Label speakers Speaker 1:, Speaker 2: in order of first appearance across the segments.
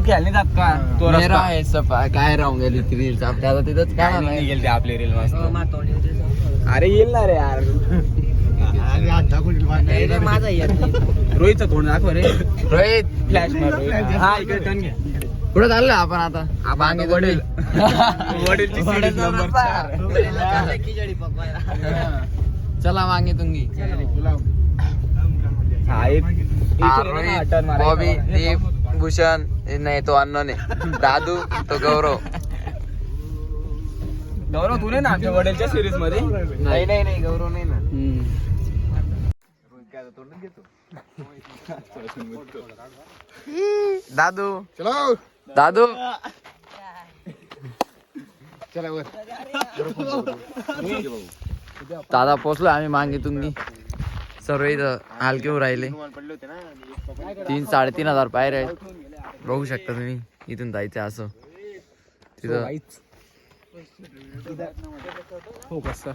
Speaker 1: खेळले जात का तो रस्ता
Speaker 2: आहे सफा काय राहून गेली ती रील्स आपल्याला तिथंच
Speaker 1: काय
Speaker 2: काय
Speaker 1: नाही गेले ते आपले रील मस्त अरे येईल ना रे यार
Speaker 3: माझा
Speaker 1: रोहितचं तोंड दाखव रे
Speaker 2: रोहित
Speaker 1: फ्लॅश मार रोहित. हा इकडे टर्न घ्या
Speaker 2: कुठं चाललोय आपण आता
Speaker 1: मागे वडील वडीलची series number 4.
Speaker 2: चला मागे तुम्ही
Speaker 1: हा एक
Speaker 2: रोहित बॉबी दीप भूषण नाही तो अन्न दादू तो गौरव
Speaker 1: गौरव तू नाही ना आमच्या वडीलच्या सिरीज मध्ये
Speaker 2: नाही गौरव नाही ना दादू दादू दादा पोचलो आम्ही मागे तुम्ही सर्व इथं हलके राहिले 3-3.5 पायऱ्या आहेत बघू शकता तुम्ही इथून जायचं असं तिथं
Speaker 1: सर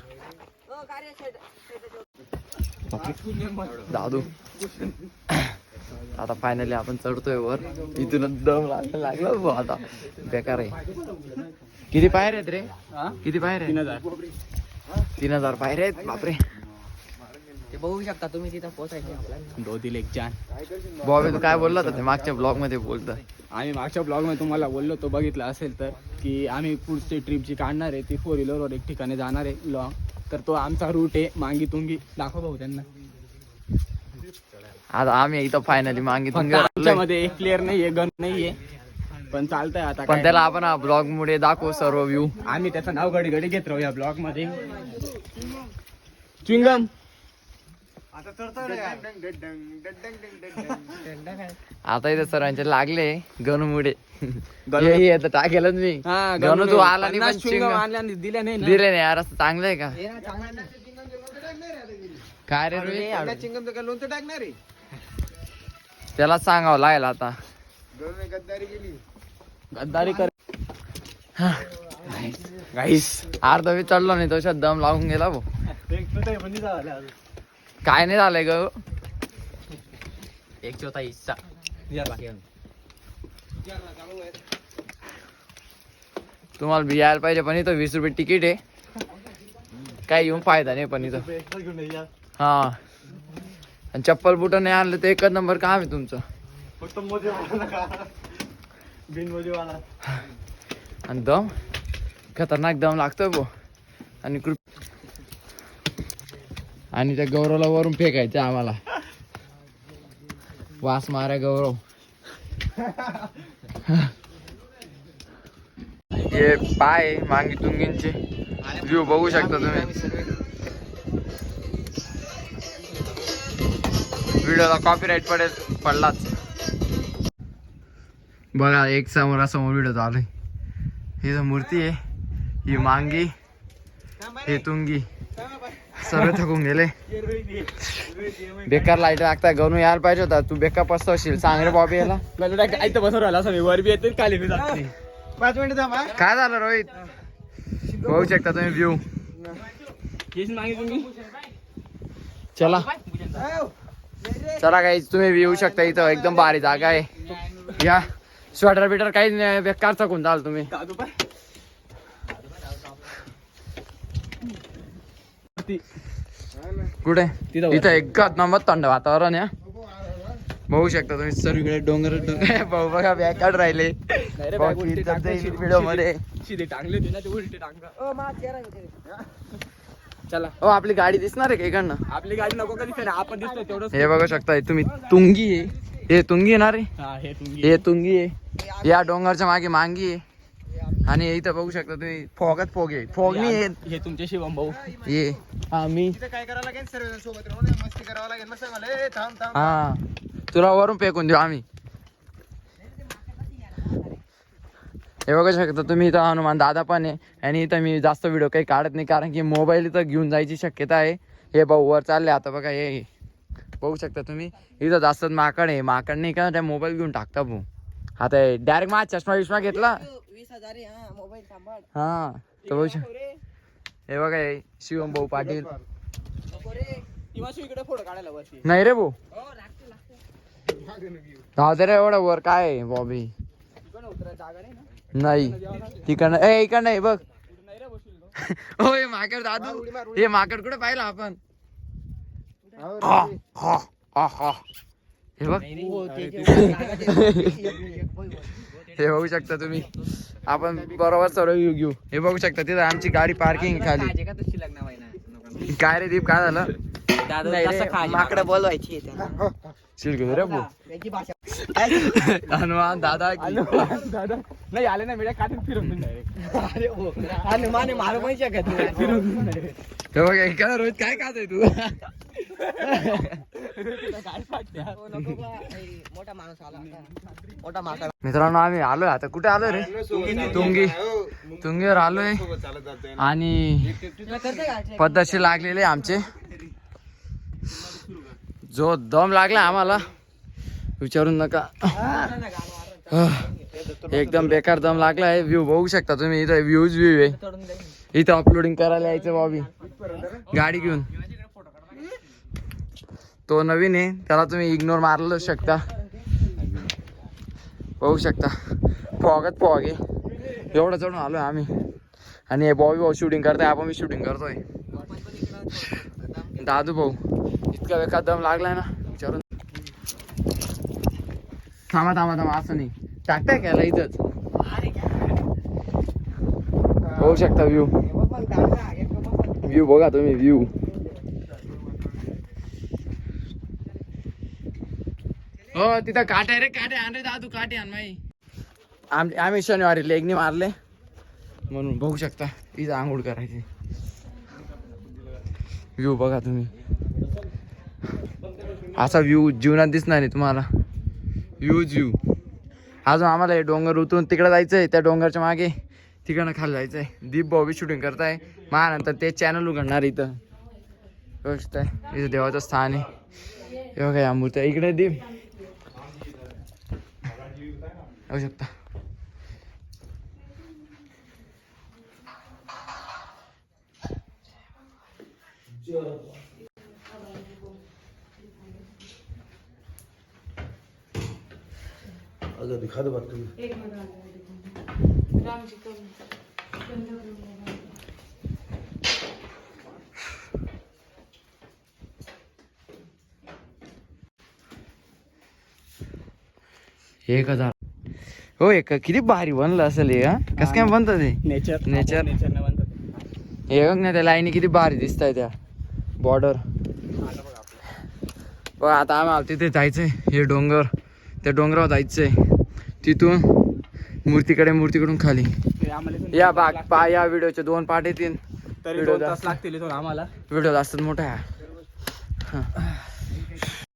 Speaker 2: दादू आता फायनली आपण चढतोय वर इथूनच दम लागला भाऊ आता बेकार आहे किती पायऱ्या आहेत रे किती पायऱ्या 3,000 पायऱ्या आहेत बापरे
Speaker 3: ते बघू शकता तुम्ही तिथं पोहोचायचे आपल्याला
Speaker 1: 2 दिल 1 जान
Speaker 2: बॉबी तू काय बोलला होता ते मागच्या ब्लॉग मध्ये बोलत
Speaker 1: आम्ही मागच्या ब्लॉग मध्ये तुम्हाला बोललो तो बघितला असेल तर की आम्ही पुढची ट्रिप जी काढणार आहे ती 4 व्हीलरवर एक ठिकाणी जाणार आहे लॉंग तर तो आमचा रूट आहे मांगी तुंगी दाखव भाऊ त्यांना
Speaker 2: आता आम्ही इथं फायनली मागितून
Speaker 1: आमच्यामध्ये एक प्लेअर नाहीये गन नाहीये पण चालतंय आता
Speaker 2: पण त्याला आपण ब्लॉग मुळे दाखवू सर्व व्ह्यू
Speaker 1: आम्ही त्याचं नाव घडी घडी घेत राहू या ब्लॉग मध्ये च्विंगम
Speaker 2: आता इथे सर्वांचे लागले गणमुळे आता टाकेलच मी गणू तू आला नाही पण
Speaker 1: दिल्या नाही
Speaker 2: दिले नाही यार असं चांगलं आहे का काय रे रोहित?
Speaker 1: चिंगम लोणचं टाकणार आहे
Speaker 2: त्याला सांगावं लागेल आता
Speaker 1: गद्दारी कर गाईस
Speaker 2: अर्धा बी चढलो नाही तो दम लागून गेला भाऊ काय नाही झालंय ग
Speaker 3: 1/4 हिस्सा
Speaker 2: तुम्हाला बी यायला पाहिजे पण इथं 20 रुपये तिकीट आहे काय येऊन फायदा नाही पण इथं हा आणि चप्पल बुट नाही आणलं तर एकच नंबर काम आहे तुमचं आणि दम खतरनाक दम लागतोय भाऊ आणि त्या गौरवला वरून फेकायचं आम्हाला वास मारा गौरव हे पाय मांगी तुंगींचे व्ह्यू बघू शकता तुम्ही व्हिडिओला कॉपीराईट पडलाच बघा एक समोरासमोर व्हिडिओ चालू आहे ही जो मूर्ती आहे ही मांगी हे तुंगी सर्व थकून गेले बेकार लाईट लागताय गणू यायला पाहिजे होता तू बेकार पसतवशील सांग रे बॉबी याला
Speaker 1: आयतं बसवर राहिला असं वर बी येते खाली बी जाते 5 मिनिट थांबा
Speaker 2: काय झालं रोहित बघू शकता तुम्ही व्ह्यू चला चला काही तुम्ही येऊ शकता इथं एकदम भारी जागा आहे या स्वेटर बिटर काहीच नाही बेकार थकून जाल तुम्ही कुठे तिथं एकच नंबर थंड वातावरण आहे बघू शकता तुम्ही सर्वीकडे डोंगर भाऊ बघा बॅग काढ राहिले व्हिडिओ मध्ये
Speaker 1: चला
Speaker 2: हो आपली गाडी दिसणार आहे का इकडनं
Speaker 1: आपली गाडी नको कधी आपण दिसतोय तेवढं
Speaker 2: हे बघू शकता तुम्ही तुंगी आहे हे तुंगी येणार आहे हे तुंगी आहे या डोंगरच्या मागे मांगी आहे आणि इथं बघू शकता तुम्ही फोगच फोग आहे फोग नाही
Speaker 1: हे तुमचे शिवम भाऊ
Speaker 2: ये आम्ही
Speaker 1: काय करावं लागेल सर्व सोबत मस्ती करावं लागेल मस्त
Speaker 2: हा तुला वरून फेकून देऊ आम्ही हे बघू शकता तुम्ही इथं हनुमान दादा पण आहे आणि इथं मी जास्त व्हिडिओ काही काढत नाही कारण की मोबाईल इथं घेऊन जायची शक्यता आहे हे भाऊ वर चालले आता बघा हे बघू शकता तुम्ही इथं जास्त माकड आहे माकड नाही का त्या मोबाईल घेऊन टाकता भाऊ आता डायरेक्ट माझा चष्मा विष्मा घेतला
Speaker 3: 20,000 मोबाईल सांभाळ
Speaker 2: हा तर बघू हे बघा हे शिवम भाऊ पाटील
Speaker 1: फोटो काढायला वरती
Speaker 2: नाही रे भाऊ जाऊ दे रे एवढं वर काय बॉबी नाही तिकडनं ए इकडं नाही बघ. होय माकड दादू, हे माकड कुठे पाहिलं आपण? हे बघ हे बघू शकता तुम्ही. आपण बरोबर सर्व व्ह्यू घेऊ. हे बघू शकता तिथं आमची गाडी पार्किंग खाली. काय रे दीप काय झालं?
Speaker 3: माकडं बोलवायची
Speaker 2: शिरगो रे भाऊ. हनुमान दादा
Speaker 1: दादा नाही आले ना मीडिया काढून फिरवून डायरेक्ट.
Speaker 3: माने मारू पण शकत नाही.
Speaker 2: हे बघ इकडं रोहित काय खातोय तू?
Speaker 3: मोठा माणूस आला मोठा माकड.
Speaker 2: मित्रांनो आम्ही आलोय आता. कुठे आलोय रे? तुंगीवर आलोय आणि पद्धतशीर लागलेले आमचे. जो दम लागला आम्हाला विचारून नका. एकदम बेकार दम लागला आहे. व्ह्यू बघू शकता तुम्ही. इथं व्ह्यू आहे. इथं अपलोडिंग करायला यायचं बॉबी गाडी घेऊन. तो नवीन आहे, त्याला तुम्ही इग्नोर मारलं शकता. बघू शकता फॉगच फॉग आहे. एवढं चढून आलोय आम्ही. आणि हे बॉबी भाऊ शूटिंग करताय, आपण मी शूटिंग करतोय. दादू भाऊ इतका बेकार दम लागलाय ना विचारून. थांबा असं नाही टाकताय काय इथंच. बघू शकता व्ह्यू बघा तुम्ही. व्ह्यू हो तिथं काटे आहे रे. काटे आण रे दादू, काटे आण माई. आम्ही शनिवारी लेगनी मारले म्हणून बघू शकता. इथं आंघोळ करायची. व्ह्यू बघा तुम्ही. असा व्ह्यू जीवनात दिसणार नाही तुम्हाला. व्ह्यू अजून आम्हाला हे डोंगर उतरून तिकडे जायचंय. त्या डोंगरच्या मागे तिकडनं खाली जायचंय. दीप भाऊ बी शूटिंग करताय. नंतर ते चॅनल उघडणार इथं. व्यवस्थित आहे. इथं देवाचं स्थान आहे. हे बघा या मूर्त्या. इकडे दीप बघू शकता.
Speaker 4: दिखा दो बात तुम्ही.
Speaker 2: एक 1000 हो. एक किती भारी बनलं असेल हे. कसं काय बनतं ते?
Speaker 1: नेचर
Speaker 2: नेचरनं हे बघ ना. त्या लाईनी किती भारी दिसत आहे त्या बॉर्डर. बघ आता आम्हाला तिथे जायचंय. हे डोंगर, त्या डोंगरावर जायचंय. तिथून मूर्तीकडून खाली. या या व्हिडिओचे 2 पार्ट येतील.
Speaker 1: तरी 2 तास लागतील इथून आम्हाला.
Speaker 2: व्हिडिओ जास्त मोठा आहे.